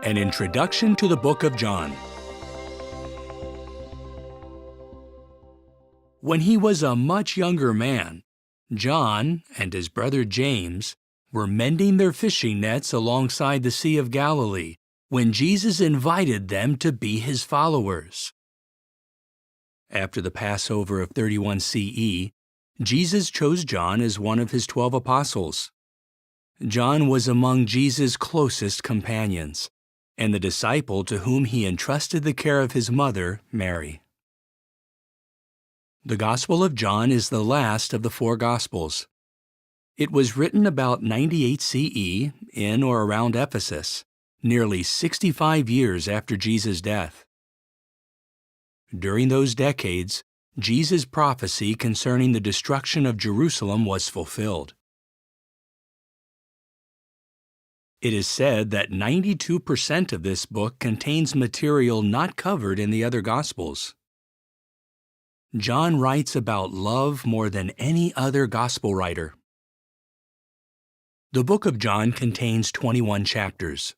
An Introduction to the Book of John. When he was a much younger man, John and his brother James were mending their fishing nets alongside the Sea of Galilee when Jesus invited them to be his followers. After the Passover of 31 CE, Jesus chose John as one of his 12 apostles. John was among Jesus' closest companions, and the disciple to whom he entrusted the care of his mother, Mary. The Gospel of John is the last of the 4 Gospels. It was written about 98 CE in or around Ephesus, nearly 65 years after Jesus' death. During those decades, Jesus' prophecy concerning the destruction of Jerusalem was fulfilled. It is said that 92% of this book contains material not covered in the other Gospels. John writes about love more than any other Gospel writer. The book of John contains 21 chapters.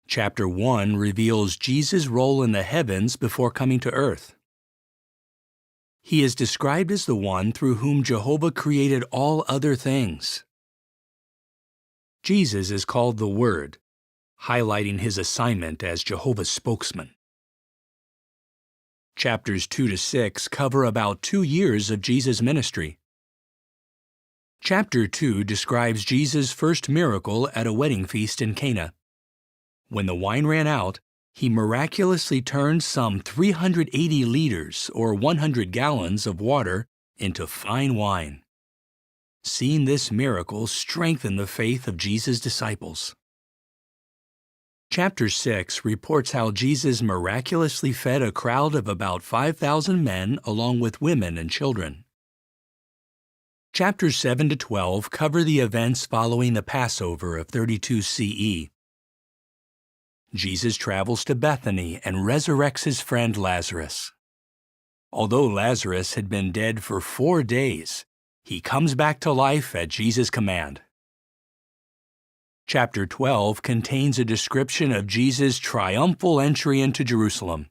Chapter 1 reveals Jesus' role in the heavens before coming to earth. He is described as the one through whom Jehovah created all other things. Jesus is called the Word, highlighting his assignment as Jehovah's spokesman. Chapters 2 to 6 cover about 2 years of Jesus' ministry. Chapter 2 describes Jesus' first miracle at a wedding feast in Cana. When the wine ran out, he miraculously turned some 380 liters or 100 gallons of water into fine wine. Seeing this miracle strengthened the faith of Jesus' disciples. Chapter 6 reports how Jesus miraculously fed a crowd of about 5,000 men along with women and children. Chapters 7 to 12 cover the events following the Passover of 32 CE. Jesus travels to Bethany and resurrects his friend Lazarus. Although Lazarus had been dead for 4 days, he comes back to life at Jesus' command. Chapter 12 contains a description of Jesus' triumphal entry into Jerusalem.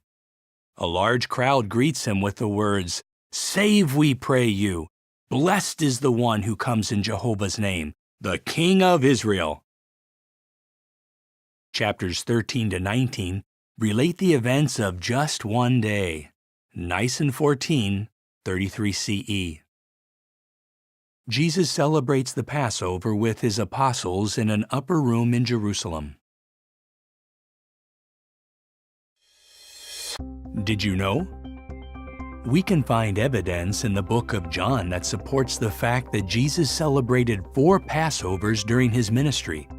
A large crowd greets him with the words, "Save, we pray you! Blessed is the one who comes in Jehovah's name, the King of Israel." Chapters 13 to 19 relate the events of just one day, Nisan 14, 33 CE. Jesus celebrates the Passover with his apostles in an upper room in Jerusalem. Did you know? We can find evidence in the book of John that supports the fact that Jesus celebrated 4 Passovers during his ministry.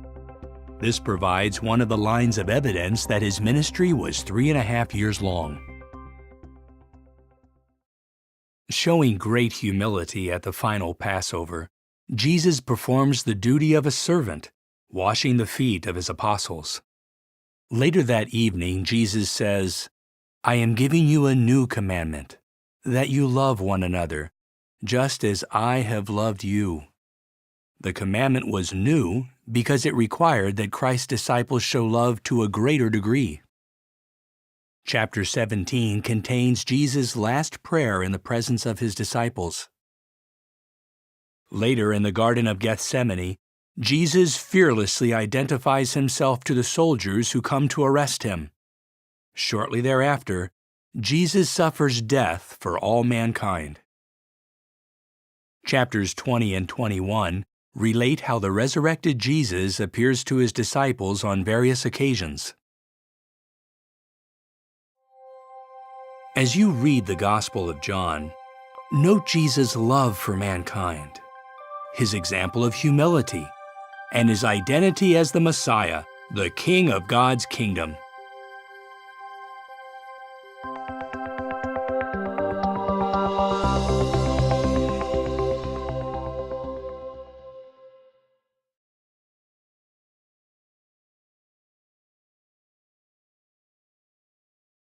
This provides one of the lines of evidence that his ministry was 3.5 years long. Showing great humility at the final Passover, Jesus performs the duty of a servant, washing the feet of his apostles. Later that evening, Jesus says, "I am giving you a new commandment, that you love one another, just as I have loved you." The commandment was new because it required that Christ's disciples show love to a greater degree. Chapter 17 contains Jesus' last prayer in the presence of his disciples. Later in the Garden of Gethsemane, Jesus fearlessly identifies himself to the soldiers who come to arrest him. Shortly thereafter, Jesus suffers death for all mankind. Chapters 20 and 21 relate how the resurrected Jesus appears to his disciples on various occasions. As you read the Gospel of John, note Jesus' love for mankind, his example of humility, and his identity as the Messiah, the King of God's kingdom.